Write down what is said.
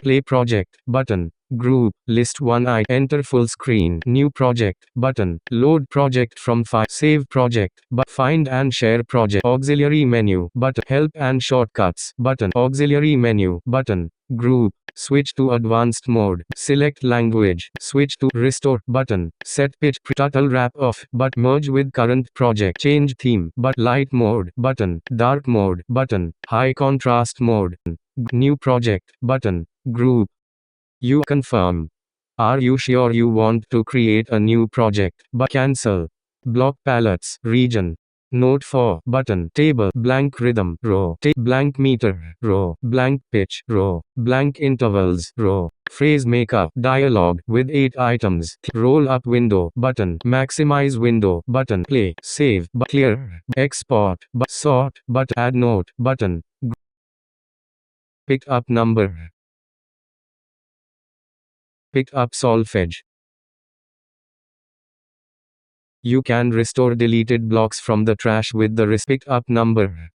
Play project button. Group, list one item, enter full screen, new project button, load project from file, save project, but find and share project, auxiliary menu button, help and shortcuts button, auxiliary menu button, group, switch to advanced mode, select language, switch to restore button, set pitch, turtle wrap off, but merge with current project, change theme, but light mode button, dark mode button, high contrast mode, new project button, group. You confirm. Are you sure you want to create a new project? But cancel. Block palettes, region. Note for button, table, blank rhythm, row, blank meter, row, blank pitch, row, blank intervals, row. Phrase makeup, dialogue, with 8 items, roll up window, button, maximize window, button, play, save, but clear, export, but sort, but add note, button, picked up number, picked up solfege. You can restore deleted blocks from the trash with the picked up number.